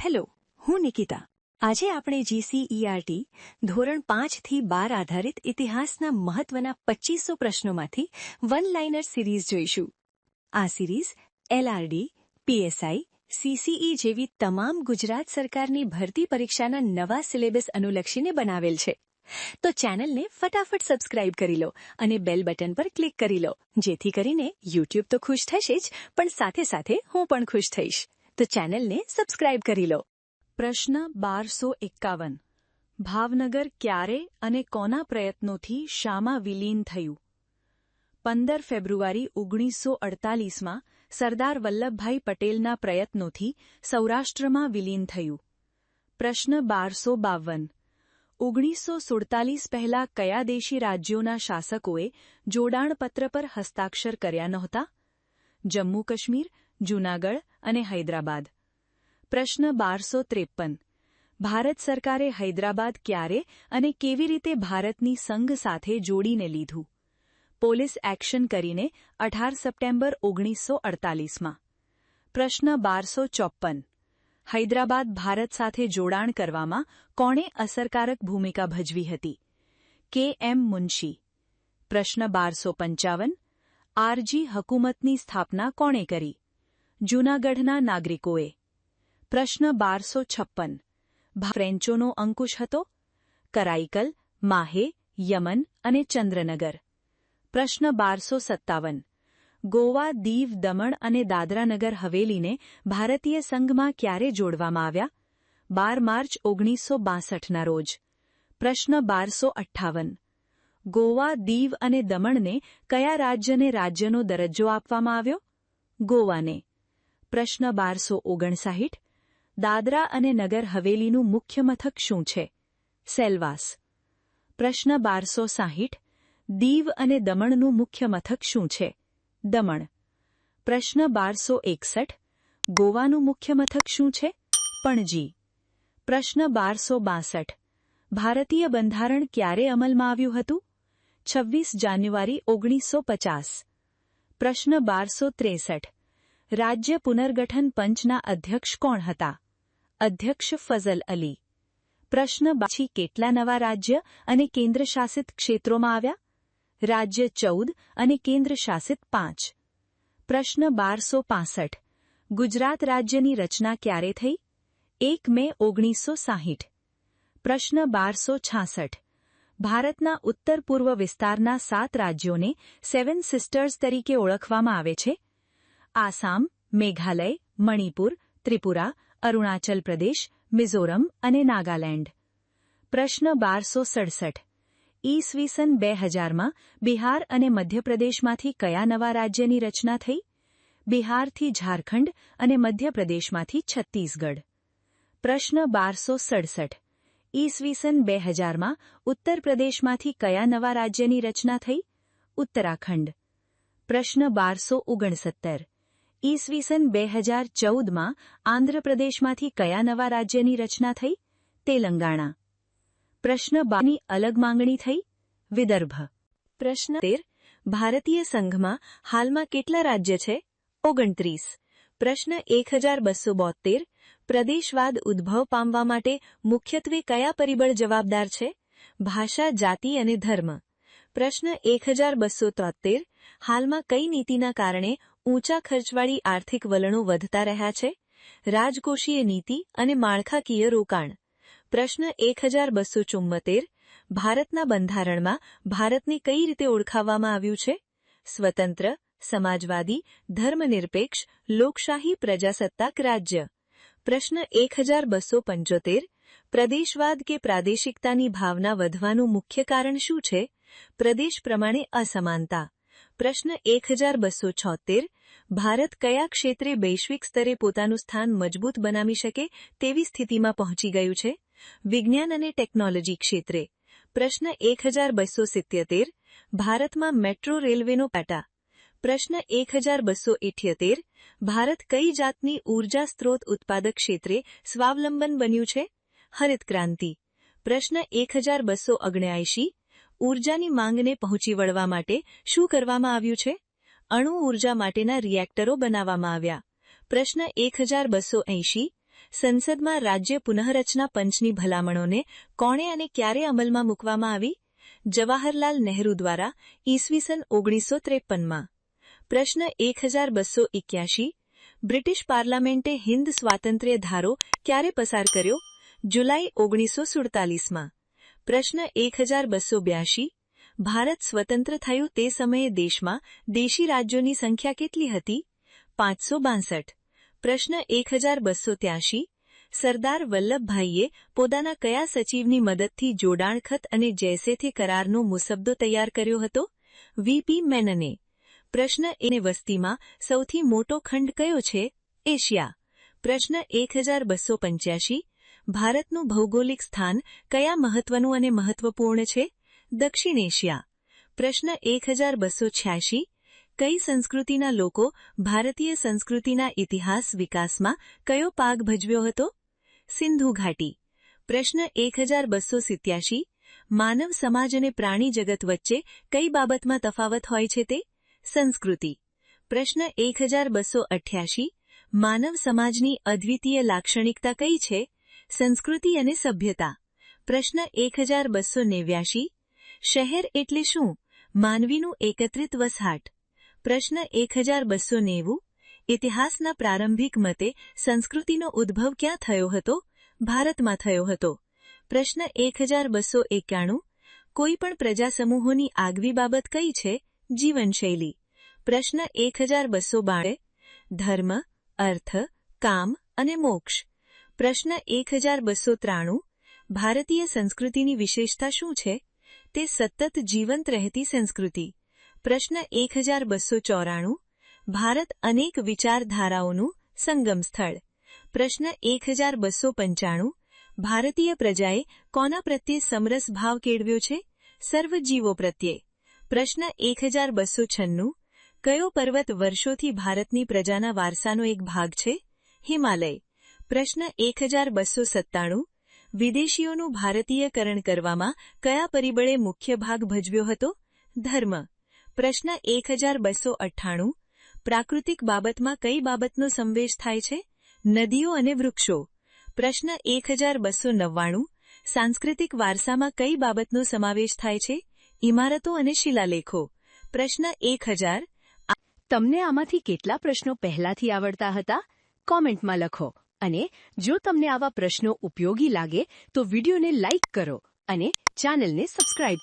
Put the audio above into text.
Hello, હું નિકિતા. આજે આપણે GCERT ધોરણ 5 થી 12 આધારિત ઇતિહાસના મહત્વના 2500 પ્રશ્નોમાંથી વન લાઇનર સિરીઝ જોઈશું. આ સિરીઝ LRD, PSI, CCE જેવી તમામ ગુજરાત સરકારની ભરતી પરીક્ષાના નવા સિલેબસ અનુલક્ષીને બનાવેલ છે. તો ચેનલને ફટાફટ સબસ્ક્રાઇબ કરી લો અને બેલ બટન પર ક્લિક કરી લો, જેથી કરીને YouTube તો ખુશ થશે જ, પણ સાથે સાથે હું પણ ખુશ થઈશ. તો ચેનલને સબસ્ક્રાઇબ કરી લો. પ્રશ્ન 1251. ભાવનગર ક્યારે અને કોના પ્રયત્નોથી શામાં વિલીન થયું? 15 ફેબ્રુઆરી 1948માં સરદાર વલ્લભભાઈ પટેલના પ્રયત્નોથી સૌરાષ્ટ્રમાં વિલીન થયું. પ્રશ્ન 1252. 1947 પહેલા કયા દેશી રાજ્યોના શાસકોએ જોડાણપત્ર પર હસ્તાક્ષર કર્યા નહોતા? જમ્મુ કાશ્મીર, જૂનાગઢ અને હૈદરાબાદ. પ્રશ્ન 1253. ભારત સરકારે હૈદરાબાદ ક્યારે અને કેવી રીતે ભારતની સંઘ સાથે જોડીને લીધું? પોલીસ એક્શન કરીને 18 સપ્ટેમ્બર 1948માં. પ્રશ્ન 1254. હૈદરાબાદ ભારત સાથે જોડાણ કરવામાં કોણે અસરકારક ભૂમિકા ભજવી હતી? KM મુનશી. પ્રશ્ન 1255. આરજી હકુમતની સ્થાપના કોણે કરી? જૂનાગઢના નાગરિકોએ. પ્રશ્ન 1256. ફ્રેન્ચોનો અંકુશ હતો? કરાઈકલ, માહે, યમન અને ચંદ્રનગર. પ્રશ્ન 1257. ગોવા, દીવ, દમણ અને દાદરાનગર હવેલીને ભારતીય સંઘમાં ક્યારે જોડવામાં આવ્યા? 12 માર્ચ 1962ના રોજ. પ્રશ્ન 1258. ગોવા, દીવ અને દમણને કયા રાજ્યને રાજ્યનો દરજ્જો આપવામાં આવ્યો? ગોવાને. પ્રશ્ન 1259. દાદરા અને નગર હવેલીનું મુખ્ય મથક શું છે? સેલવાસ. પ્રશ્ન 1260. દીવ અને દમણનું મુખ્ય મથક શું છે? દમણ. પ્રશ્ન 1261. ગોવાનું મુખ્ય મથક શું છે? પણજી. પ્રશ્ન 1262. ભારતીય બંધારણ ક્યારે અમલમાં આવ્યું હતું? 26 જાન્યુઆરી 1950. પ્રશ્ન 1263. રાજ્ય પુનર્ગઠન પંચના અધ્યક્ષ કોણ હતા? અધ્યક્ષ ફઝલ અલી. પ્રશ્ન 12. કેટલા નવા રાજ્ય અને કેન્દ્રશાસિત ક્ષેત્રોમાં આવ્યા? રાજ્ય 14 અને કેન્દ્રશાસિત 5. પ્રશ્ન 1265. ગુજરાત રાજ્યની રચના ક્યારે થઈ? 1 મે 1960. પ્રશ્ન 1266. ભારતના ઉત્તર પૂર્વ વિસ્તારના 7 રાજ્યોને 7 સિસ્ટર્સ તરીકે ઓળખવામાં આવે છે. આસામ, મેઘાલય, મણિપુર, ત્રિપુરા, અરુણાચલ પ્રદેશ, મિઝોરમ અને નાગાલેન્ડ. પ્રશ્ન 1267. ઈસવીસન 2000માં બિહાર અને મધ્યપ્રદેશમાંથી કયા નવા રાજ્યની રચના થઈ? બિહારથી ઝારખંડ અને મધ્યપ્રદેશમાંથી છત્તીસગઢ. પ્રશ્ન 1267. ઈસવીસન 2000માં ઉત્તર પ્રદેશમાંથી કયા નવા રાજ્યની રચના થઈ? ઉત્તરાખંડ. પ્રશ્ન 1269. ઈસવીસન 2014માં આંધ્રપ્રદેશમાંથી કયા નવા રાજ્યની રચના થઈ? તેલંગાણા. પ્રશ્ન 12ની અલગ માંગણી થઈ? વિદર્ભ. પ્રશ્ન 13. ભારતીય સંઘમાં હાલમાં કેટલા રાજ્ય છે? 29. પ્રશ્ન 1272. પ્રદેશવાદ ઉદ્ભવ પામવા માટે મુખ્યત્વે કયા પરિબળ જવાબદાર છે? ભાષા, જાતિ અને ધર્મ. પ્રશ્ન 1273. હાલમાં કઈ નીતિના કારણે ઊંચા ખર્ચવાળી આર્થિક વલણો વધતા રહ્યા છે? રાજકોષીય નીતિ અને માળખાકીય રોકાણ. પ્રશ્ન 1274. ભારતના બંધારણમાં ભારતને કઈ રીતે ઓળખાવવામાં આવ્યું છે? સ્વતંત્ર, સમાજવાદી, ધર્મનિરપેક્ષ, લોકશાહી પ્રજાસત્તાક રાજ્ય. પ્રશ્ન 1275. પ્રદેશવાદ કે પ્રાદેશિકતાની ભાવના વધવાનું મુખ્ય કારણ શું છે? પ્રદેશ પ્રમાણે અસમાનતા. પ્રશ્ન 1276. ભારત કયા ક્ષેત્રે વૈશ્વિક સ્તરે પોતાનું સ્થાન મજબૂત બનાવી શકે તેવી સ્થિતિમાં પહોંચી ગયું છે? વિજ્ઞાન અને ટેકનોલોજી ક્ષેત્રે. પ્રશ્ન 1277. ભારતમાં મેટ્રો રેલવેનો પાટા. પ્રશ્ન 1278. ભારત કઈ જાતની ઊર્જા સ્ત્રોત ઉત્પાદક ક્ષેત્રે સ્વાવલંબન બન્યું છે? હરિત ક્રાંતિ. પ્રશ્ન 1279. ઊર્જાની માંગને પહોંચી વળવા માટે શું કરવામાં આવ્યું છે? અણુ ઊર્જા માટેના રિએક્ટરો બનાવવામાં આવ્યા. પ્રશ્ન 1280. સંસદમાં રાજ્ય પુનઃરચના પંચની ભલામણોને કોણે અને ક્યારે અમલમાં મૂકવામાં આવી? જવાહરલાલ નહેરુ દ્વારા ઈસવીસન 1953માં. પ્રશ્ન 1281. બ્રિટિશ પાર્લામેન્ટે હિન્દ સ્વાતંત્ર્ય ધારો ક્યારે પસાર કર્યો? જુલાઈ 1947માં. પ્રશ્ન 1282. ભારત સ્વતંત્ર થયું તે સમયે દેશમાં દેશી રાજ્યોની સંખ્યા કેટલી હતી? 562. પ્રશ્ન 1283. સરદાર વલ્લભભાઈએ પોતાના કયા સચિવની મદદથી જોડાણખત અને જૈસે કરારનો મુસદ્દો તૈયાર કર્યો હતો? વીપી મેનને. પ્રશ્ન એને વસ્તીમાં સૌથી મોટો ખંડ કયો છે? એશિયા. પ્રશ્ન 1285. ભારતનું ભૌગોલિક સ્થાન કયા મહત્વનું અને મહત્વપૂર્ણ છે? દક્ષિણ એશિયા. પ્રશ્ન 1286. કઈ સંસ્કૃતિના લોકો ભારતીય સંસ્કૃતિના ઇતિહાસ વિકાસમાં કયો ભાગ ભજવ્યો હતો? સિંધુ ઘાટી. પ્રશ્ન 1287. માનવ સમાજ અને પ્રાણી જગત વચ્ચે કઈ બાબતમાં તફાવત હોય છે તે? સંસ્કૃતિ. પ્રશ્ન 1288. માનવ સમાજની અદ્વિતીય લાક્ષણિકતા કઈ છે? સંસ્કૃતિ અને સભ્યતા. પ્રશ્ન 1289. શહેર એટલે શું? માનવીનું એકત્રિત વસવાટ. પ્રશ્ન 1290. ઇતિહાસના પ્રારંભિક મતે સંસ્કૃતિનો ઉદ્ભવ ક્યાં થયો હતો? ભારતમાં થયો હતો. પ્રશ્ન 1291. કોઈ પણ પ્રજાસમૂહોની આગવી બાબત કઈ છે? જીવનશૈલી. પ્રશ્ન 1292. ધર્મ, અર્થ, કામ અને મોક્ષ. પ્રશ્ન 1293. ભારતીય સંસ્કૃતિની વિશેષતા શું છે? તે સતત જીવંત રહેતી સંસ્કૃતિ. પ્રશ્ન 1294. ભારત અનેક વિચારધારાઓનું સંગમ સ્થળ. પ્રશ્ન 1295. ભારતીય પ્રજાએ કોના પ્રત્યે સમરસ ભાવ કેળવ્યો છે? સર્વ જીવો પ્રત્યે. પ્રશ્ન 1296. કયો પર્વત વર્ષોથી ભારતની પ્રજાના વારસાનો એક ભાગ છે? હિમાલય. પ્રશ્ન 1297. વિદેશીઓનું ભારતીયકરણ કરવામાં કયા પરિબળે મુખ્ય ભાગ ભજવ્યો હતો? ધર્મ. પ્રશ્ન 1298. પ્રાકૃતિક બાબતમાં કઈ બાબતનો સંવેશ થાય છે? નદીઓ અને વૃક્ષો. પ્રશ્ન 1299. સાંસ્કૃતિક વારસામાં કઈ બાબતનો સમાવેશ થાય છે? ઇમારતો અને શિલાલેખો. પ્રશ્ન 1000. તમને આમાંથી કેટલા પ્રશ્નો પહેલાથી આવડતા હતા? કોમેન્ટમાં લખો. અને જો તમને આવા પ્રશ્નો ઉપયોગી લાગે તો વિડીયોને લાઇક કરો અને ચેનલને સબસ્ક્રાઇબ